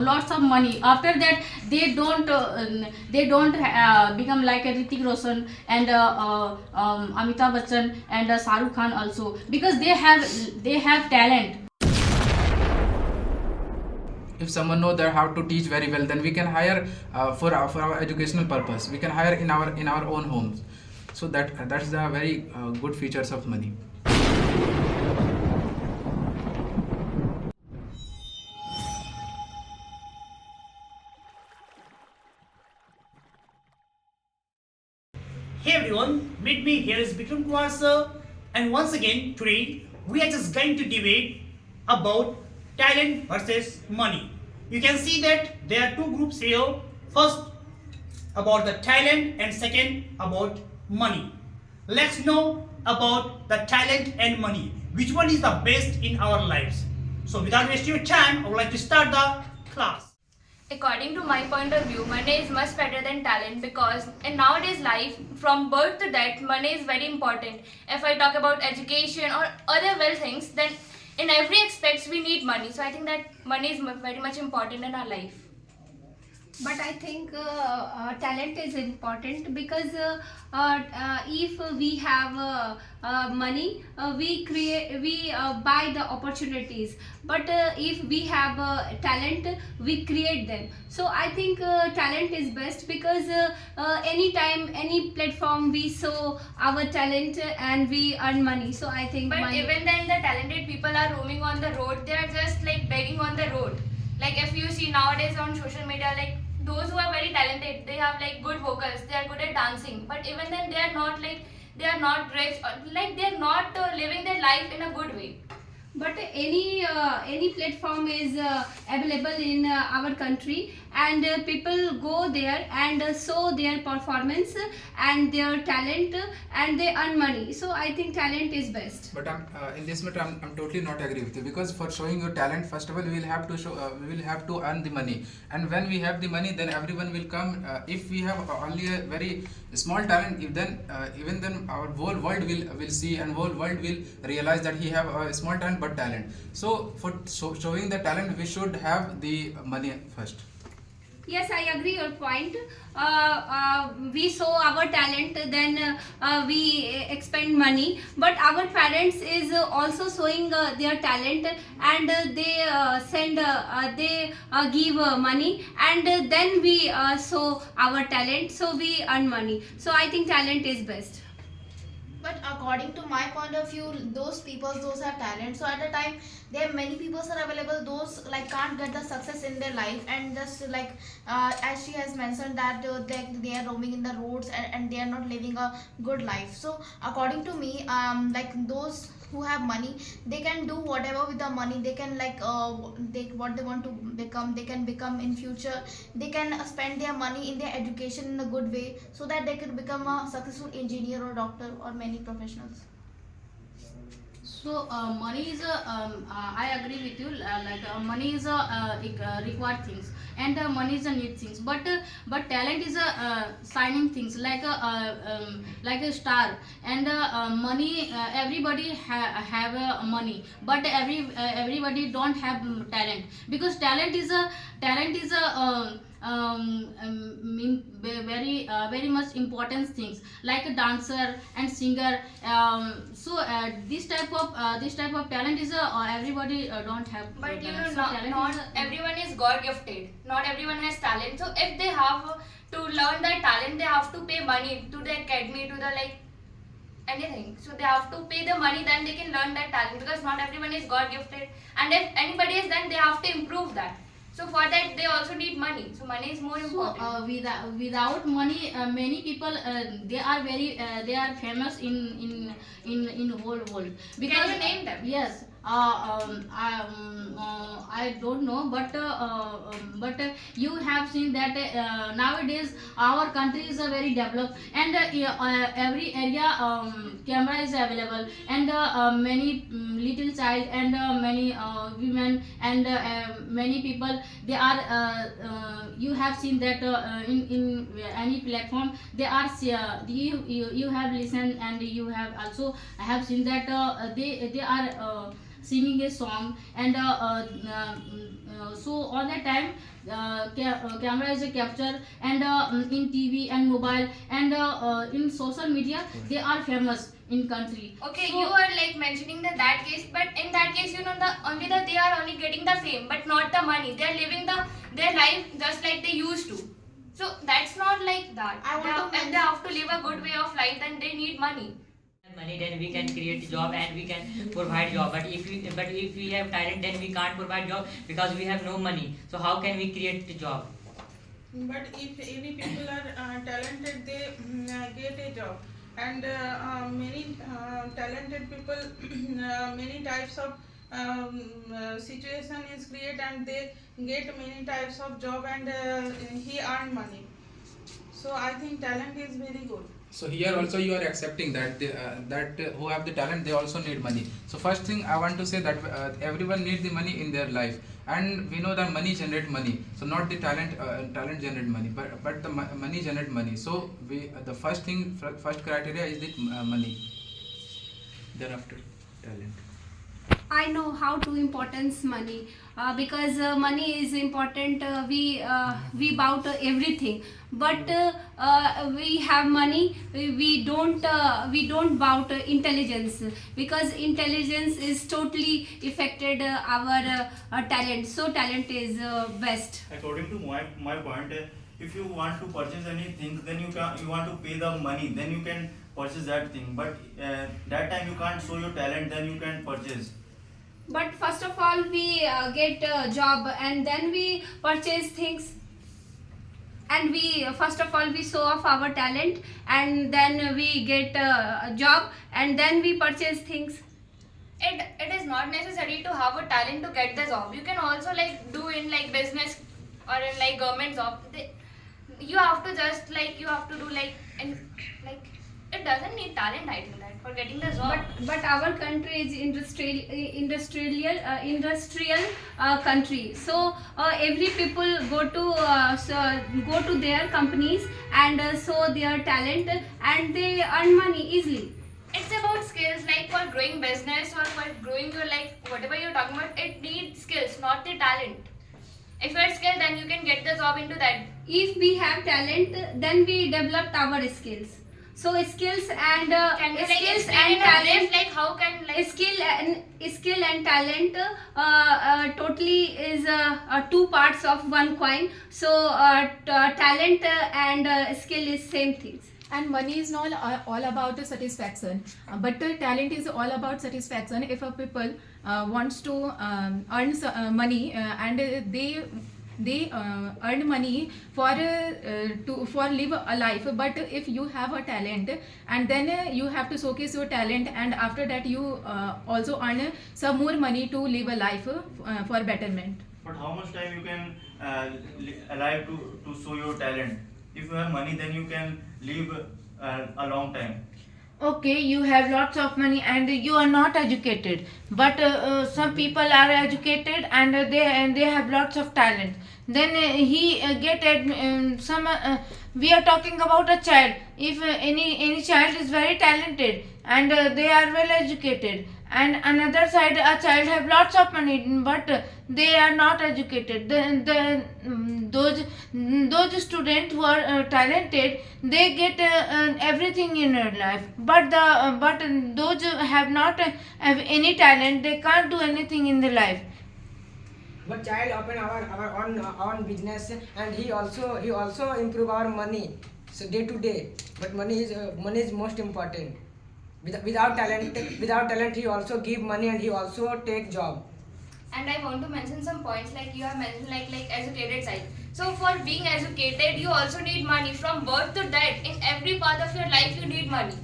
lots of money. After that they don't become like a Ritik Roshan and Amitabh Bachchan and Shah Rukh Khan also, because they have talent. If someone know that how to teach very well, then we can hire for our educational purpose. We can hire in our own homes. So that's the very good features of money. Hey everyone, meet me, here is Bikram Kumar sir, and once again today we are just going to debate about talent versus money. You can see that there are two groups here. First about the talent and second about money. Let's know about the talent and money. Which one is the best in our lives? So without wasting your time, I would like to start the class. According to my point of view, money is much better than talent, because in nowadays life, from birth to death, money is very important. If I talk about education or other well things, then in every aspects we need money. So I think that money is very much important in our life. But I think talent is important, because if we have money, we buy the opportunities. But if we have talent, we create them. So I think talent is best, because anytime, any platform, we show our talent and we earn money. So I think But money. even then, the talented people are roaming on the road. They are just like begging on the road. Like if you see nowadays on social media, like those who are very talented, they have like good vocals, they are good at dancing. But even then, they are not rich, or like they are not living their life in a good way. But any platform is available in our country, and people go there and show their performance and their talent, and they earn money. So I think talent is best. But in this matter, I'm totally not agree with you, because for showing your talent, first of all, we will have to show, we will have to earn the money, and when we have the money, then everyone will come. If we have only a very small talent, if then even then our whole world will see, and whole world will realize that he have a small talent but talent. So for showing the talent, we should have the money first. Yes, I agree your point. We show our talent, then we expend money. But our parents is also showing their talent, and they give money, and then we show our talent, so we earn money. So I think talent is best. But according to my point of view, those have talent. So at the time, there are many people are available. Those like can't get the success in their life, and just like as she has mentioned that they are roaming in the roads, and they are not living a good life. So according to me, like those who have money, they can do whatever with the money. They can like what they want to become, they can become in future. They can spend their money in their education in a good way, so that they could become a successful engineer or doctor or many professionals. So money is a I agree with you. Money is a required things, and money is a need things. But talent is a signing things, like a star. And money, everybody have money, but everybody don't have talent, because talent is a very much important things, like a dancer and singer. This type of talent is everybody don't have. But you talent. know, So talent not is everyone is God gifted. Not everyone has talent. So if they have to learn that talent, they have to pay money to the academy, to the like anything. So they have to pay the money, then they can learn that talent, because not everyone is God gifted. And if anybody is, then they have to improve that. So for that, they also need money. So money is more So important. without money, many people they are famous in whole world. Because Can you name them? yes. I don't know, but you have seen that nowadays our country is very developed, and every area camera is available, and many little child, and many women, and many people, they are you have seen that in any platform, they are you have listened, and you have also have seen that they are singing a song, and so on that time camera is a capture, and in TV and mobile, and in social media they are famous in country. Okay, So- you are like mentioning that case, but in that case, you know, they are only getting the fame, but not the money. They are living their life just like they used to. So that's not like that. I want to If they have to live a good way of life, then they need money. Money, then we can create job and we can provide job. But if we have talent, then we can't provide job because we have no money. So how can we create the job? But if any people are talented, they get a job. And many talented people, many types of situation is created, and they get many types of job, and he earn money. So I think talent is very good. So here also you are accepting that who have the talent, they also need money. So first thing I want to say that everyone needs the money in their life, and we know that money generate money. So not the talent generate money, but the money generate money. So the first criteria is the money. Thereafter talent. I know how to importance money because money is important. We bout everything, but we have money. We don't bout intelligence, because intelligence is totally affected our talent. So talent is best. According to my point, if you want to purchase anything, then you want to pay the money, then you can purchase that thing. But that time you can't show your talent, then you can purchase. But first of all, we get a job, and then we purchase things. And we first of all we show off our talent, and then we get a job, and then we purchase things. It is not necessary to have a talent to get the job. You can also like do in like business or in like government job. You have to just like you have to do like in like it doesn't need talent, I think, that for getting the job. But our country is industrial country. So every people go to their companies and show their talent, and they earn money easily. It's about skills, like for growing business or for growing your like whatever you're talking about. It needs skills, not the talent. If you're skilled, then you can get the job into that. If we have talent, then we developed our skills. So skills and Can you like skills explain and in a brief, talent, like how can like skill and talent totally is two parts of one coin. So talent and skill is same things. And money is not all about the satisfaction, but the talent is all about satisfaction. If a people wants to earn money and they earn money for live a life, but if you have a talent, and then you have to showcase your talent, and after that you also earn some more money to live a life for betterment. But how much time you can alive to show your talent? If you have money, then you can live a long time. Okay, you have lots of money and you are not educated, but some people are educated and they have lots of talent. Then we are talking about a child. If any child is very talented and they are well educated, and another side a child have lots of money but they are not educated, those students who are talented, they get everything in their life, but those who have not have any talent, they can't do anything in their life. But child open our own business, and he also improve our money, so day to day. But money is most important. Without talent he also give money, and he also take job. And I want to mention some points like you have mentioned like educated side. So for being educated, you also need money from birth to death. In every part of your life, you need money.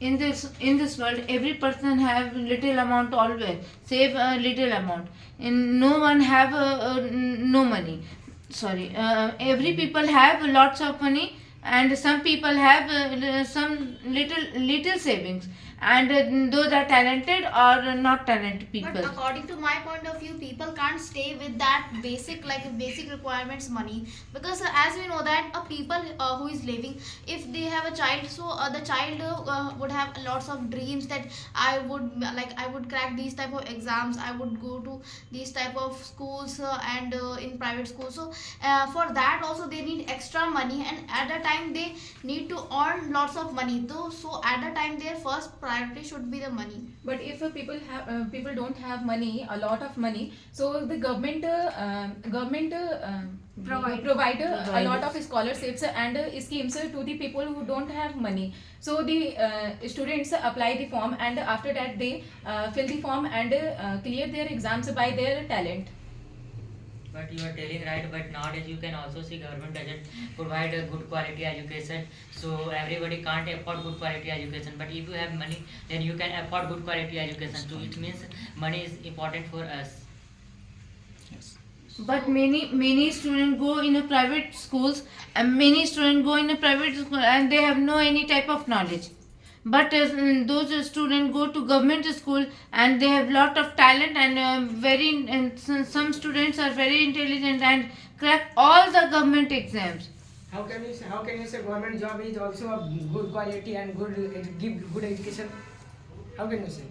In this world, every person have little amount, always save a little amount, and no one have no money. Sorry, every people have lots of money, and some people have some little savings, and those are talented or not talented people. But according to my point of view, people can't stay with that basic requirements money, because as we know that a people who is living, if they have a child, so the child would have lots of dreams that I would crack these type of exams, I would go to these type of schools and in private schools. So for that also they need extra money, and at the time they need to earn lots of money though. So at the time their first priority should be the money. But if people don't have money, a lot of money, so the government provide a lot of scholarships and schemes to the people who don't have money. So the students apply the form, and after that they fill the form and clear their exams by their talent. But you are telling right, but nowadays you can also see government doesn't provide a good quality education, so everybody can't afford good quality education. But if you have money, then you can afford good quality education. So it means money is important for us. Yes. But many students go in a private schools, and many students go in a private school and they have no any type of knowledge. But those students go to government school and they have lot of talent, and some students are very intelligent and crack all the government exams. How can you say government job is also a good quality and give good education? How can you say?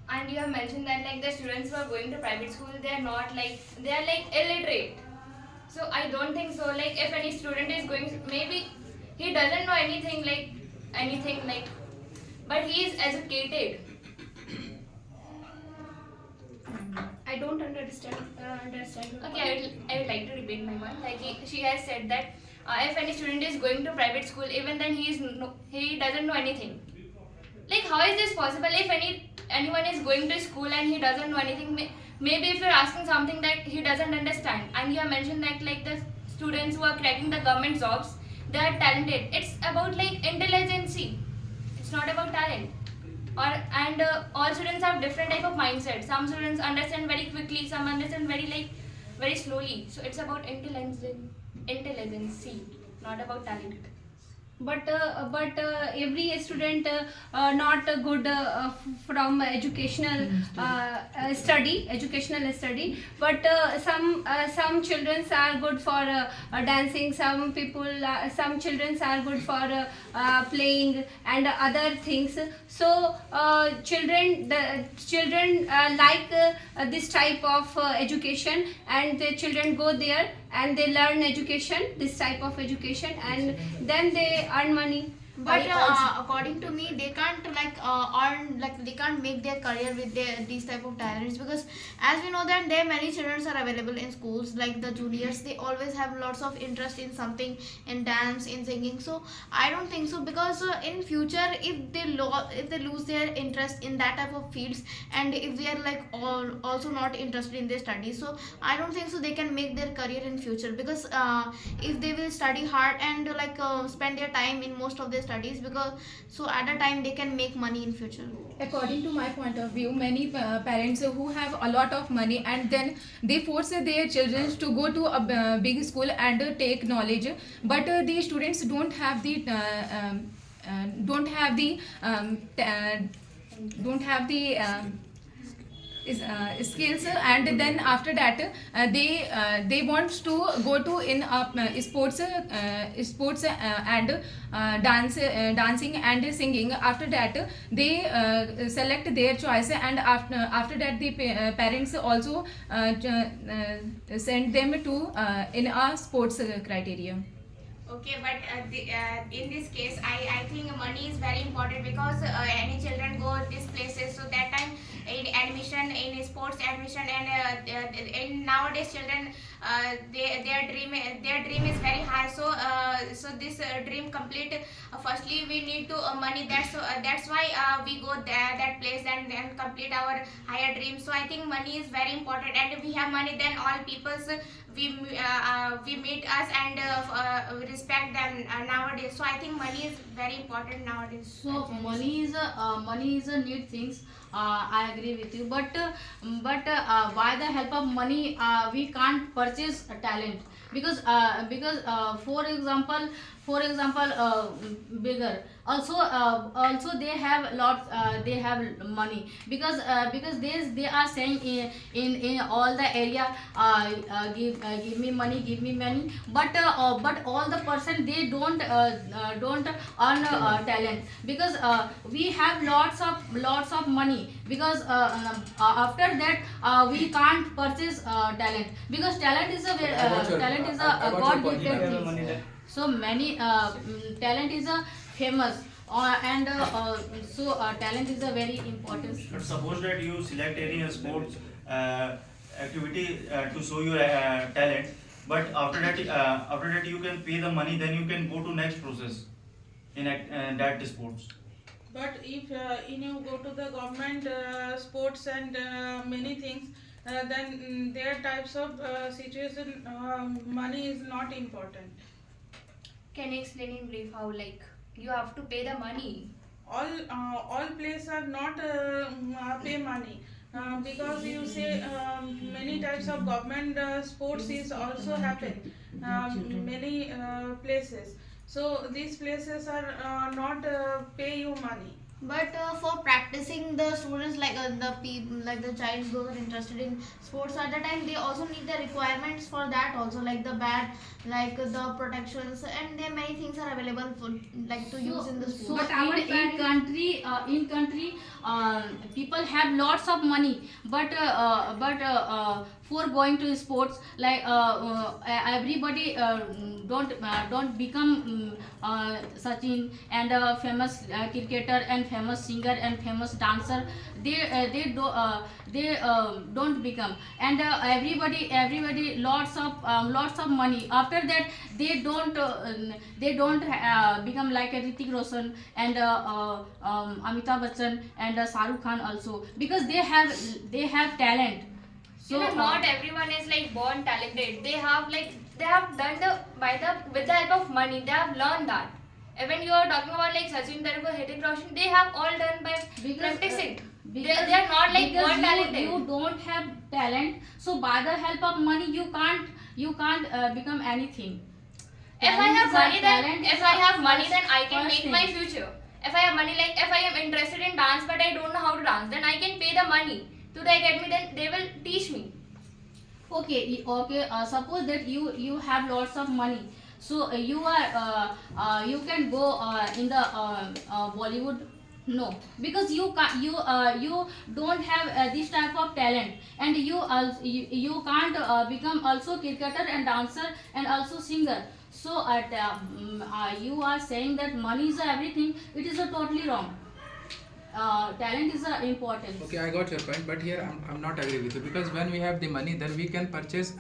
And you have mentioned that like the students who are going to private school, they are illiterate. So I don't think so. Like if any student is going, maybe he doesn't know anything, but he is educated. I don't understand. Okay, I would like to repeat my point. She has said that if any student is going to private school, even then he doesn't know anything. Like how is this possible? If anyone is going to school and he doesn't know anything, maybe if you're asking something that he doesn't understand, and you have mentioned that like the students who are cracking the government jobs, they are talented. It's about like intelligence. It's not about talent. All students have different type of mindset. Some students understand very quickly, some understand very slowly. So it's about intelligence, not about talent. But every student not good from educational study, but some children are good for dancing, some children are good for playing and other things. So children like this type of education, and the children go there and they learn this type of education, and then they earn money. But according to me, they can't they can't make their career with these type of talents, because as we know that there many children are available in schools, like the juniors, they always have lots of interest in something, in dance, in singing. So I don't think so, because in future if they lose their interest in that type of fields, and if they are also not interested in their studies, so I don't think so they can make their career in future, because if they will study hard and spend their time in most of their studies, because so at a time they can make money in future. According to my point of view, many parents who have a lot of money, and then they force their children to go to a big school and take knowledge, but the students don't have the skills, and then after that they want to go to in sports and dancing and singing. After that they select their choice, and after that the parents also send them to in a sports criteria. Okay, but in this case, I think money is very important, because any children go these places, so that time in admission, in sports admission, and in nowadays children their dream is very high. So this dream complete. Firstly, we need to money. That's why we go that place and complete our higher dream. So I think money is very important, and if we have money, then all people's we meet us and we respect them nowadays. So I think money is very important nowadays. So money is a need things. I agree with you, but by the help of money, we can't purchase a talent because for example, bigger also they have lots they have money because they are saying in all the area give me money, but all the person they don't earn talent because we have lots of money because after that we can't purchase talent because talent is a god gifted thing. So many talent is a famous talent is a very important. But suppose that you select any sports activity to show your talent, but after that you can pay the money, then you can go to next process in that sports. But if you go to the government sports and many things, then their types of situation, money is not important. Can you explain in brief how like you have to pay the money? All places are not pay money because you say many types of government sports is also happen many places. So these places are not pay you money. But for practicing the students like the child those are interested in sports at the time they also need the requirements for that also like the bat like the protections and there many things are available for like to use in the So sport. in country people have lots of money but for going to sports like everybody don't become Sachin and famous cricketer and famous singer and famous dancer. They don't become and everybody lots of money. After that they don't become like a Hrithik Roshan and Amitabh Bachchan and Shahrukh Khan also because they have talent. So You know, not everyone is like born talented. They have done with the help of money. They have learned that. And when you are talking about like Sachin Tendulkar, Hrithik Roshan, they have all done by practicing. They are not like because born talented. you don't have talent, so by the help of money you can't become anything. If I have money, then I can first make my thing. future. If I have money, like if I am interested in dance but I don't know how to dance, then I can pay the money to the academy. Then they will teach me. Okay. Suppose that you have lots of money, so you can go in the Bollywood. No, because you don't have this type of talent, and you can't become also cricketer and dancer and also singer. So you are saying that money is everything. It is totally wrong. Talent is important. Okay, I got your point, but here I'm not agree with you because when we have the money, then we can purchase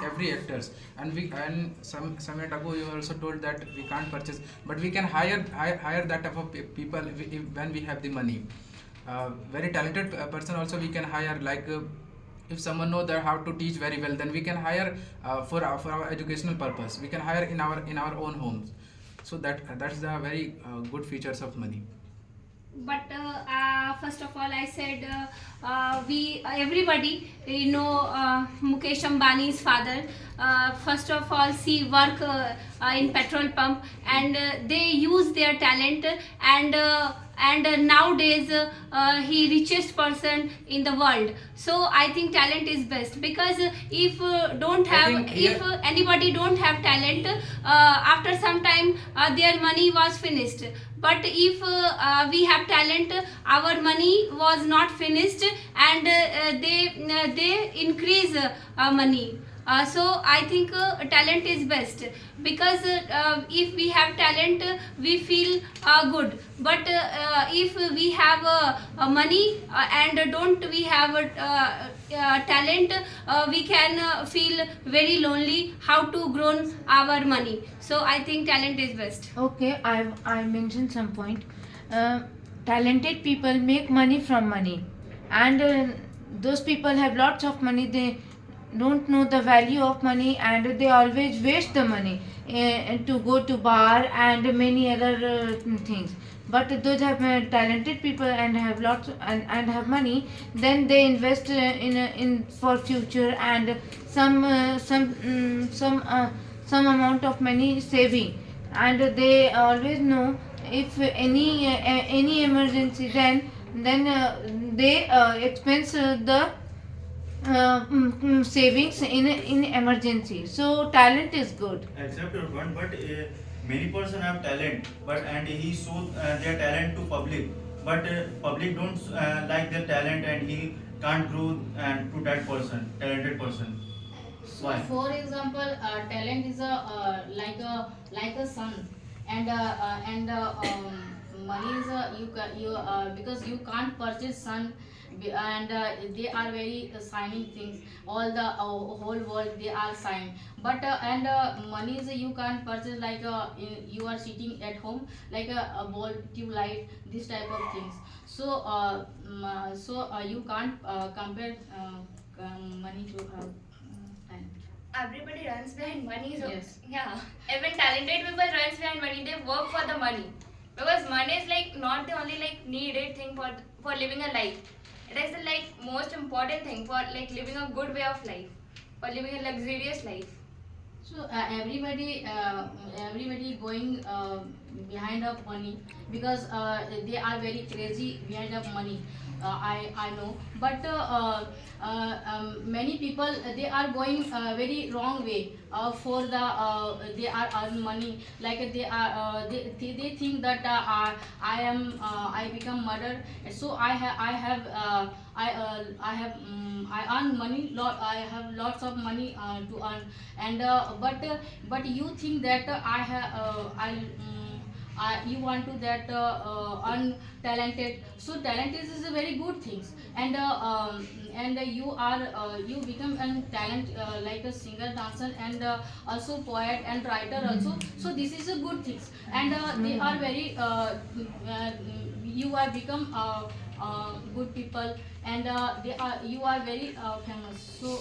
every actors, and some minute ago you also told that we can't purchase, but we can hire that type of people when we have the money. Very talented person also we can hire like. If someone know that how to teach very well, then we can hire for our educational purpose. We can hire in our own homes. So that's the very good features of money. But first of all I said we everybody Mukesh Ambani's father first of all she work in petrol pump and they use their talent and nowadays he richest person in the world. So I think talent is best because if don't have if anybody don't have talent after some time their money was finished. But if we have talent our money was not finished and they increase money. So I think talent is best because if we have talent we feel good, but if we have money and don't we have talent we can feel very lonely how to grow our money. So I think talent is best. Okay, I mentioned some point. Talented people make money from money, and those people have lots of money. don't know the value of money, and they always waste the money to go to bar and many other things. But those have talented people and have lots and have money, then they invest in for future, and some amount of money saving, and they always know if any emergency, then they expense the savings in emergency. So talent is good. Accept your point, but many person have talent, but and he show their talent to public, but public don't like their talent, and he can't grow and to that person, talented person. So, Why? for example, talent is like a sun, and money is because you can't purchase sun, and they are very shining things. All the whole world they are shine, but money is you can't purchase like you are sitting at home like a ball, tube light, this type of things. So you can't compare money to talent. Everybody runs behind money. So Yes. yeah, even talented people runs behind money. They work for the money, because money is like not the only like needed thing for living a life. It is the like most important thing for like living a good way of life, for living a luxurious life. So everybody going behind of money, because they are very crazy behind of money. I know, but many people they are going very wrong way for the they are earn money, like they are they think that I become mother, so I earn money lot, I have lots of money to earn, and but you think that you want to that untalented, so talent is a very good thing, and you are you become a talent like a singer, dancer, and also poet and writer also, so this is a good thing, and they are very you are become good people, and they are you are very famous, so